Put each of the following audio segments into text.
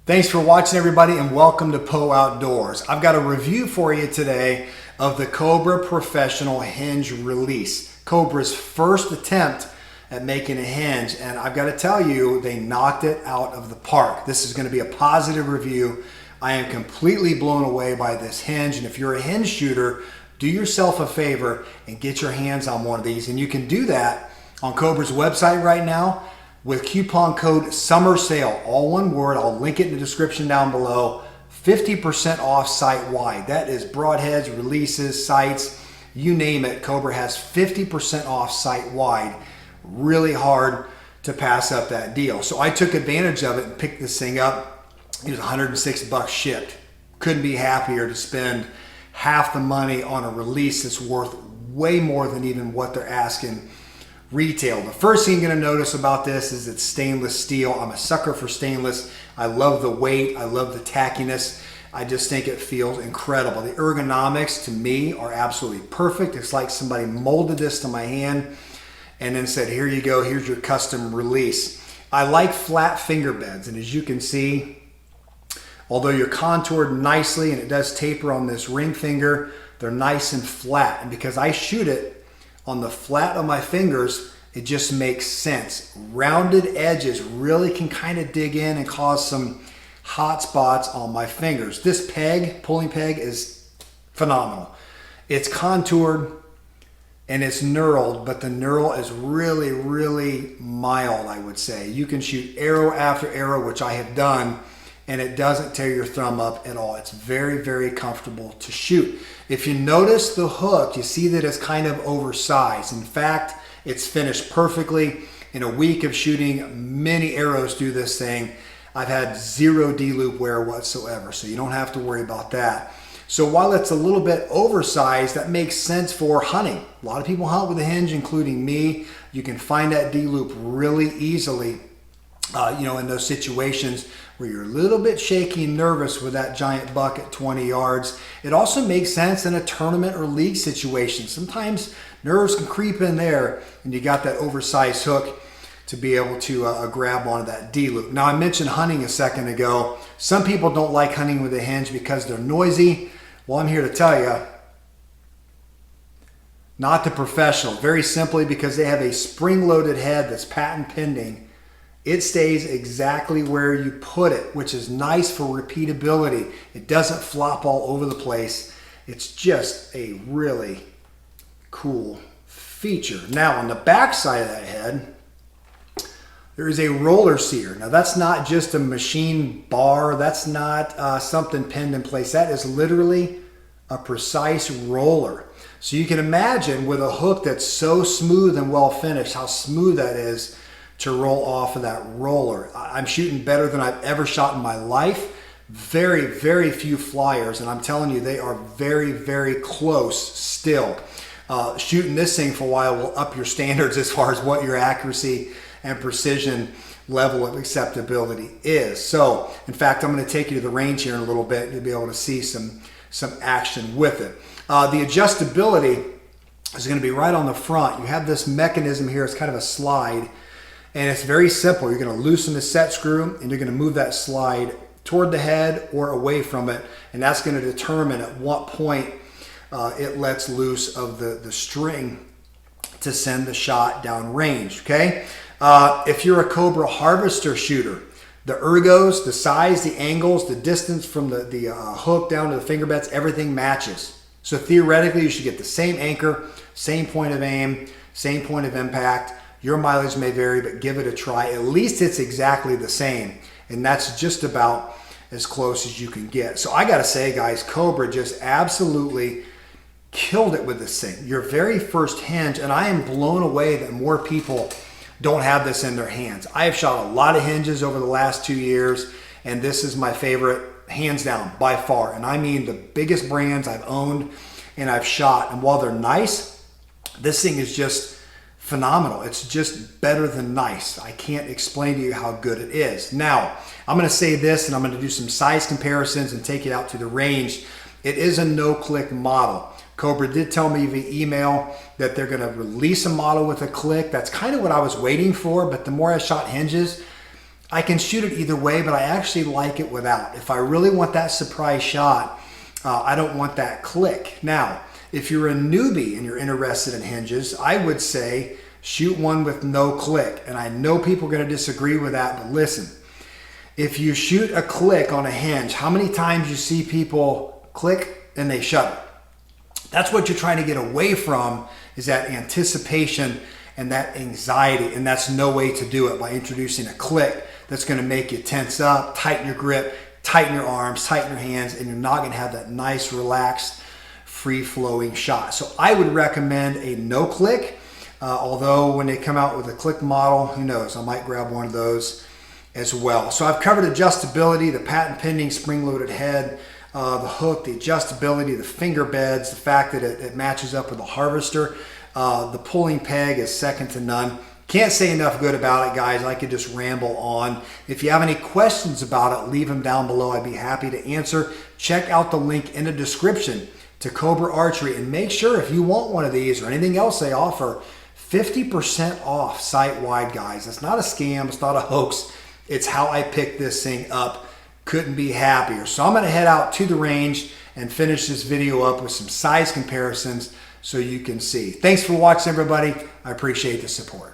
Thanks for watching, everybody, and welcome to Poe Outdoors. I've got a review for you today of the Cobra Professional Hinge release. Cobra's first attempt at making a hinge, and I've got to tell you, they knocked it out of the park. This is going to be a positive review. I am completely blown away by this hinge, and if you're a hinge shooter, do yourself a favor and get your hands on one of these, and you can do that on Cobra's website right now with coupon code Summer Sale, all one word. I'll link it in the description down below. 50% off site-wide. That is broadheads, releases, sights, you name it. Cobra has 50% off site-wide. Really hard to pass up that deal. So I took advantage of it and picked this thing up. It was 106 bucks shipped. Couldn't be happier to spend half the money on a release that's worth way more than even what they're asking retail. The first thing you're going to notice about this is it's stainless steel. I'm a sucker for stainless. I love the weight. I love the tackiness. I just think it feels incredible. The ergonomics to me are absolutely perfect. It's like somebody molded this to my hand and then said, here you go, here's your custom release. I like flat finger beds, and as you can see, although you're contoured nicely and it does taper on this ring finger, they're nice and flat. And because I shoot it on the flat of my fingers, it just makes sense. Rounded edges really can kind of dig in and cause some hot spots on my fingers. This peg, pulling peg, is phenomenal. It's contoured and it's knurled, but the knurl is really, really mild, I would say. You can shoot arrow after arrow, which I have done, and it doesn't tear your thumb up at all. It's very, very comfortable to shoot. If you notice the hook, you see that it's kind of oversized. In fact, it's finished perfectly. In a week of shooting many arrows through this thing, I've had zero D-loop wear whatsoever, so you don't have to worry about that. So while it's a little bit oversized, that makes sense for hunting. A lot of people hunt with a hinge, including me. You can find that D-loop really easily, in those situations where you're a little bit shaky and nervous with that giant buck at 20 yards. It also makes sense in a tournament or league situation. Sometimes nerves can creep in there, and you got that oversized hook to be able to grab onto that D-loop. Now, I mentioned hunting a second ago. Some people don't like hunting with a hinge because they're noisy. Well, I'm here to tell you, not the professional. Very simply because they have a spring-loaded head that's patent pending. It stays exactly where you put it, which is nice for repeatability. It doesn't flop all over the place. It's just a really cool feature. Now, on the back side of that head, there is a roller sear. Now, that's not just a machine bar. That's not something pinned in place. That is literally a precise roller. So you can imagine with a hook that's so smooth and well finished, how smooth that is to roll off of that roller. I'm shooting better than I've ever shot in my life. Very, very few flyers, and I'm telling you, they are very, very close still. Shooting this thing for a while will up your standards as far as what your accuracy and precision level of acceptability is. So, in fact, I'm going to take you to the range here in a little bit. You'll be able to see some action with it. The adjustability is going to be right on the front. You have this mechanism here. It's kind of a slide. And it's very simple. You're going to loosen the set screw and you're going to move that slide toward the head or away from it. And that's going to determine at what point it lets loose of the string to send the shot down range. Okay. If you're a Cobra harvester shooter, the ergos, the size, the angles, the distance from the hook down to the finger beds, everything matches. So theoretically, you should get the same anchor, same point of aim, same point of impact. Your mileage may vary, but give it a try. At least it's exactly the same. And that's just about as close as you can get. So I got to say, guys, Cobra just absolutely killed it with this thing. Your very first hinge, and I am blown away that more people don't have this in their hands. I have shot a lot of hinges over the last 2 years, and this is my favorite, hands down, by far. And I mean the biggest brands I've owned and I've shot. And while they're nice, this thing is just phenomenal. It's just better than nice. I can't explain to you how good it is. Now, I'm going to say this, and I'm going to do some size comparisons and take it out to the range. It is a no-click model. Cobra did tell me via email that they're going to release a model with a click. That's kind of what I was waiting for, but the more I shot hinges, I can shoot it either way, but I actually like it without. If I really want that surprise shot, I don't want that click. Now, if you're a newbie and you're interested in hinges, I would say shoot one with no click. And I know people are going to disagree with that, but listen, if you shoot a click on a hinge, how many times you see people click and they shut it? That's what you're trying to get away from, is that anticipation and that anxiety. And that's no way to do it by introducing a click that's going to make you tense up, tighten your grip, tighten your arms, tighten your hands, and you're not going to have that nice, relaxed, free-flowing shot. So I would recommend a no click, although when they come out with a click model, who knows, I might grab one of those as well. So I've covered adjustability, the patent pending spring-loaded head, the hook, the adjustability, the finger beds, the fact that it matches up with a harvester. The pulling peg is second to none. Can't say enough good about it, guys. I could just ramble on. If you have any questions about it, leave them down below. I'd be happy to answer. Check out the link in the description to Cobra Archery, and make sure if you want one of these or anything else they offer, 50% off site-wide, guys. It's not a scam. It's not a hoax. It's how I picked this thing up. Couldn't be happier. So I'm going to head out to the range and finish this video up with some size comparisons so you can see. Thanks for watching, everybody. I appreciate the support.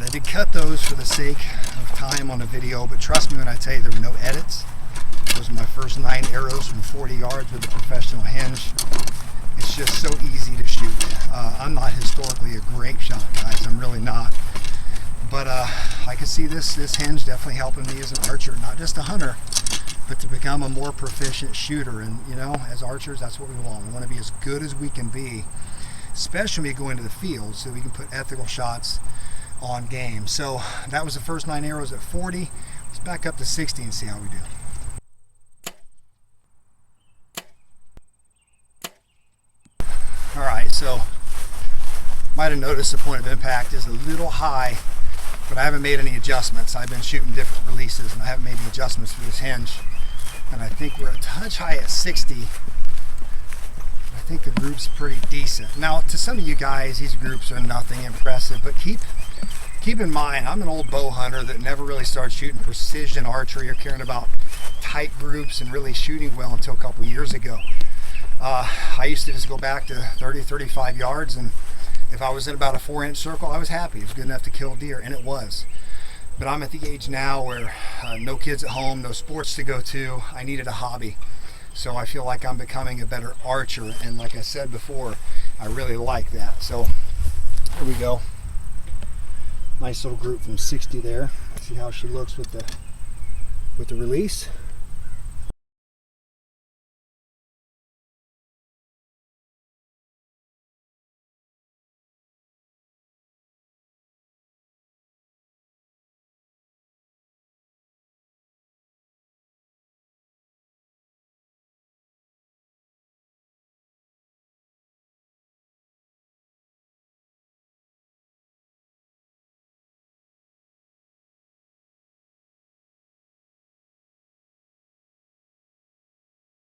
I did cut those for the sake of time on the video, but trust me when I tell you there were no edits. Those are my first 9 arrows from 40 yards with a professional hinge. It's just so easy to shoot. I'm not historically a great shot, guys. I'm really not. But I can see this hinge definitely helping me as an archer, not just a hunter, but to become a more proficient shooter. And you know, as archers, that's what we want. We want to be as good as we can be, especially when we go into the field, so we can put ethical shots on game. So that was the first 9 arrows at 40. Let's back up to 60 and see how we do. All right, so might have noticed the point of impact is a little high, but I haven't made any adjustments. I've been shooting different releases and I haven't made the adjustments for this hinge, and I think we're a touch high at 60. I think the group's pretty decent. Now, to some of you guys, these groups are nothing impressive, but keep in mind, I'm an old bow hunter that never really started shooting precision archery or caring about tight groups and really shooting well until a couple years ago. I used to just go back to 30, 35 yards, and if I was in about a 4-inch circle, I was happy. It was good enough to kill deer, and it was. But I'm at the age now where no kids at home, no sports to go to. I needed a hobby. So I feel like I'm becoming a better archer, and like I said before, I really like that. So here we go. Nice little group from 60 there. See how she looks with the release.